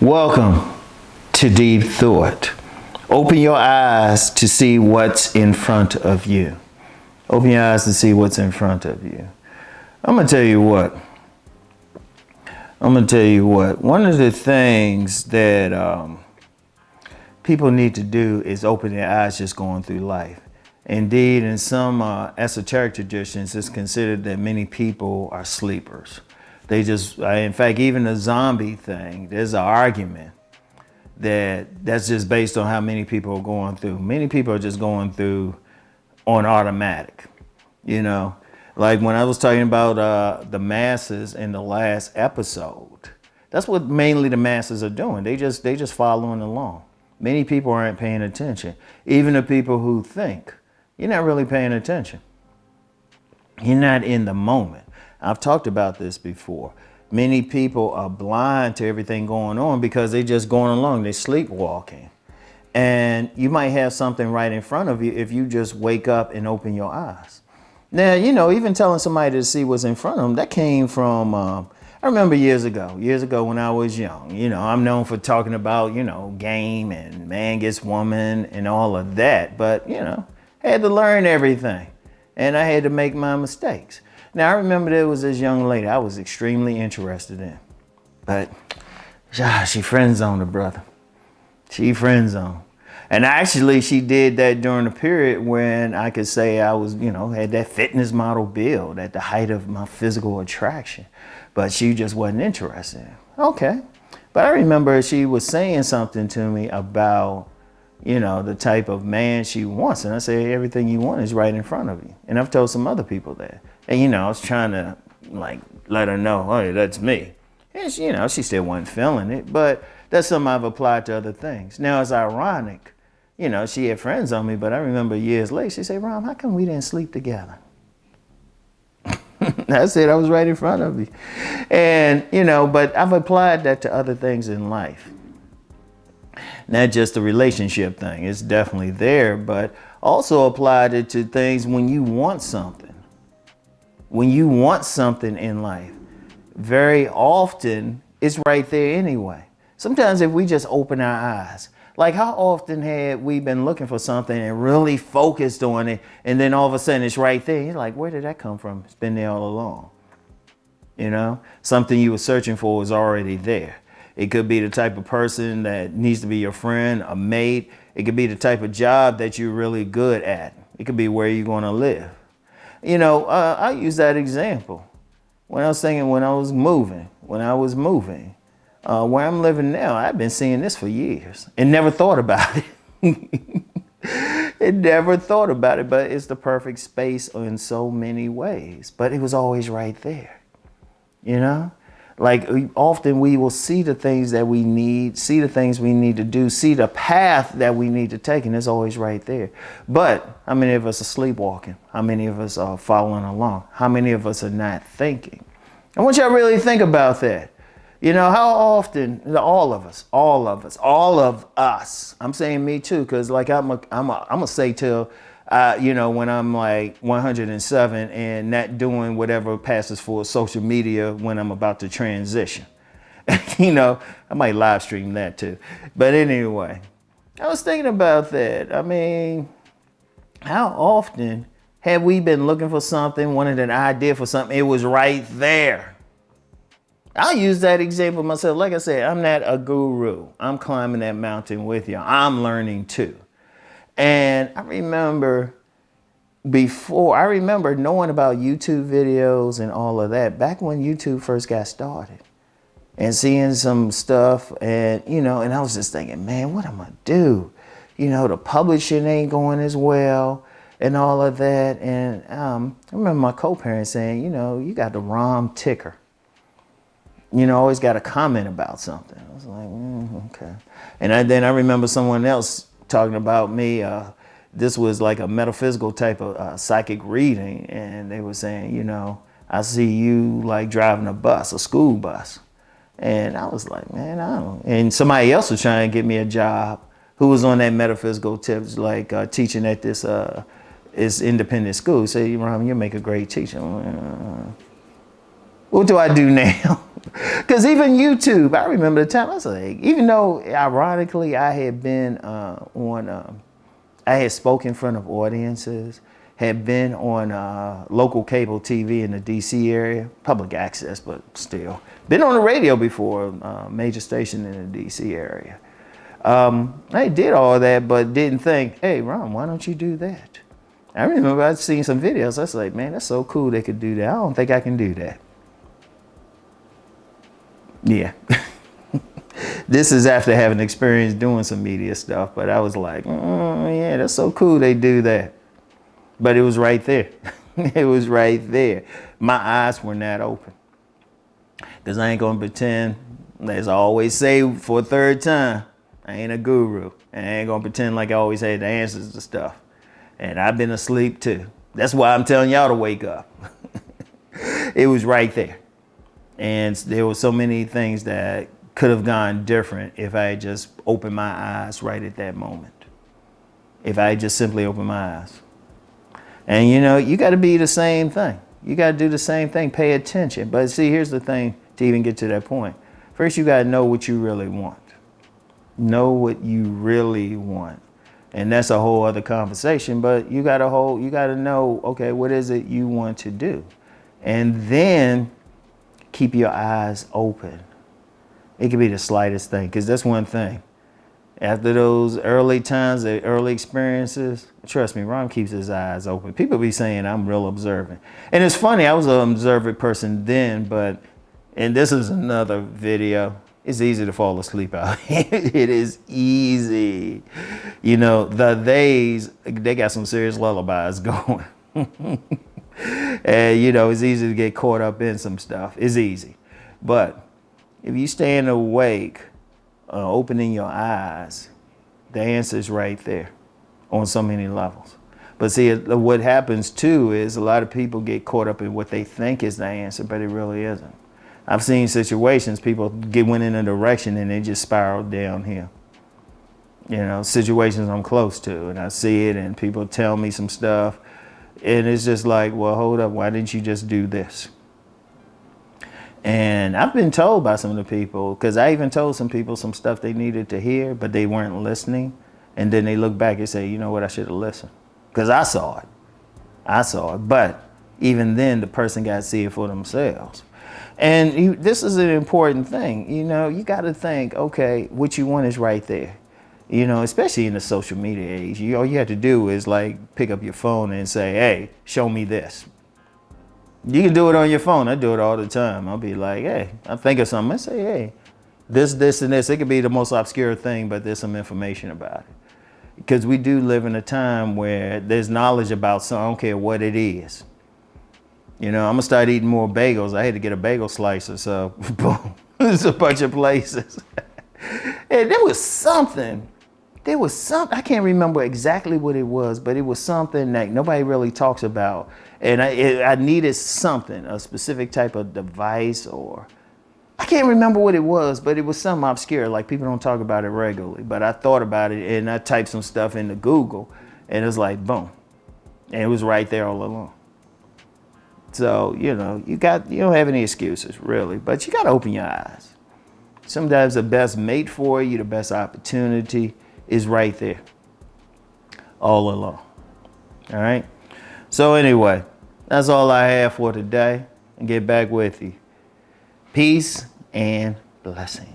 Welcome to Deep Thought. Open your eyes to see what's in front of you. Open your eyes to see what's in front of you. I'm going to tell you what. One of the things that people need to do is open their eyes just going through life. Indeed, in some esoteric traditions, it's considered that many people are sleepers. They just, in fact, even the zombie thing, there's an argument that's just based on how many people are going through. Many people are just going through on automatic, you know. Like when I was talking about the masses in the last episode, that's what mainly the masses are doing. They just following along. Many people aren't paying attention. Even the people who think, you're not really paying attention. You're not in the moment. I've talked about this before. Many people are blind to everything going on because they're just going along. They're sleepwalking. And you might have something right in front of you if you just wake up and open your eyes. Now, you know, even telling somebody to see what's in front of them, that came from, I remember years ago when I was young. You know, I'm known for talking about, you know, game and man gets woman and all of that. But, you know, I had to learn everything. And I had to make my mistakes. Now, I remember there was this young lady I was extremely interested in. But she friend-zoned her brother. She friend-zoned. And actually, she did that during a period when I could say I was, you know, had that fitness model build at the height of my physical attraction. But she just wasn't interested. Okay. But I remember she was saying something to me about, you know, the type of man she wants. And I said, everything you want is right in front of you. And I've told some other people that. And, you know, I was trying to, like, let her know, hey, that's me. And, she, you know, she still wasn't feeling it. But that's something I've applied to other things. Now, it's ironic. You know, she had friends on me, but I remember years later, she said, Rom, how come we didn't sleep together? I said, I was right in front of you. And, you know, but I've applied that to other things in life. Not just the relationship thing. It's definitely there, but also applied it to things when you want something. When you want something in life, very often it's right there anyway. Sometimes if we just open our eyes, like how often had we been looking for something and really focused on it, and then all of a sudden it's right there. You're like, where did that come from? It's been there all along. You know, something you were searching for was already there. It could be the type of person that needs to be your friend, a mate. It could be the type of job that you're really good at. It could be where you're going to live. You know, I use that example. When I was moving, where I'm living now, I've been seeing this for years and never thought about it. But it's the perfect space in so many ways. But it was always right there, you know? Like often we will see the things that we need, see the things we need to do, see the path that we need to take, and it's always right there. But how many of us are sleepwalking? How many of us are following along? How many of us are not thinking? I want y'all to really think about that. You know, how often, all of us, I'm saying me too, because like I'm gonna say till, you know, when I'm like 107 and not doing whatever passes for social media when I'm about to transition. You know, I might live stream that too. But anyway, I was thinking about that. I mean, how often have we been looking for something, wanted an idea for something, it was right there. I'll use that example myself. Like I said, I'm not a guru. I'm climbing that mountain with you. I'm learning too. And I remember knowing about YouTube videos and all of that back when YouTube first got started and seeing some stuff and, you know, and I was just thinking, man, what am I do? You know, the publishing ain't going as well and all of that. And I remember my co-parent saying, you know, you got the ROM ticker. You know, always got a comment about something. I was like, okay. And then I remember someone else talking about me. This was like a metaphysical type of psychic reading. And they were saying, you know, I see you like driving a school bus. And I was like, man, I don't. And somebody else was trying to get me a job who was on that metaphysical tips, like teaching at this independent school. Say, Rom, you make a great teacher. What do I do now? Because even YouTube, I remember the time I was like, even though ironically I had been I had spoken in front of audiences, had been on local cable TV in the DC area, public access, but still. Been on the radio before, major station in the DC area. I did all that, but didn't think, hey, Ron, why don't you do that? I remember I'd seen some videos. I was like, man, that's so cool they could do that. I don't think I can do that. Yeah. This is after having experience doing some media stuff, but I was like, yeah, that's so cool they do that. But it was right there. It was right there. My eyes were not open. Because I ain't going to pretend, as I always say for a third time, I ain't a guru. And I ain't going to pretend like I always had the answers to stuff. And I've been asleep too. That's why I'm telling y'all to wake up. It was right there. And there were so many things that could have gone different if I had just opened my eyes right at that moment. If I had just simply opened my eyes. And you know, you got to be the same thing. You got to do the same thing, pay attention. But see, here's the thing to even get to that point. First, you got to know what you really want. Know what you really want. And that's a whole other conversation, but you got to know, okay, what is it you want to do? And then keep your eyes open. It could be the slightest thing, because that's one thing. After those early times, the early experiences, trust me, Ron keeps his eyes open. People be saying I'm real observant. And it's funny, I was an observant person then, and this is another video. It's easy to fall asleep out here. It is easy. You know, they got some serious lullabies going. And, you know, it's easy to get caught up in some stuff. It's easy. But if you staying awake, opening your eyes, the answer is right there on so many levels. But see, what happens too is a lot of people get caught up in what they think is the answer, but it really isn't. I've seen situations, people went in a direction and they just spiraled downhill. You know, situations I'm close to, and I see it, and people tell me some stuff, and it's just like, well, hold up, why didn't you just do this? And I've been told by some of the people, because I even told some people some stuff they needed to hear, but they weren't listening. And then they look back and say, you know what, I should have listened. Because I saw it. But even then, the person got to see it for themselves. And this is an important thing. You know, you got to think, okay, what you want is right there. You know, especially in the social media age, all you have to do is like pick up your phone and say, hey, show me this. You can do it on your phone. I do it all the time. I'll be like, hey, I think of something. I say, hey, this, and this. It could be the most obscure thing, but there's some information about it. Because we do live in a time where there's knowledge about something. I don't care what it is. You know, I'm going to start eating more bagels. I had to get a bagel slicer, so boom. There's a bunch of places. And there was something, I can't remember exactly what it was, but it was something that nobody really talks about. And I needed something, a specific type of device, or I can't remember what it was, but it was something obscure. Like, people don't talk about it regularly, but I thought about it and I typed some stuff into Google and it was like, boom. And it was right there all along. So, you know, you don't have any excuses really, but you got to open your eyes. Sometimes the best mate for you, the best opportunity is right there all along. All right. So anyway, that's all I have for today, and get back with you. Peace and blessings.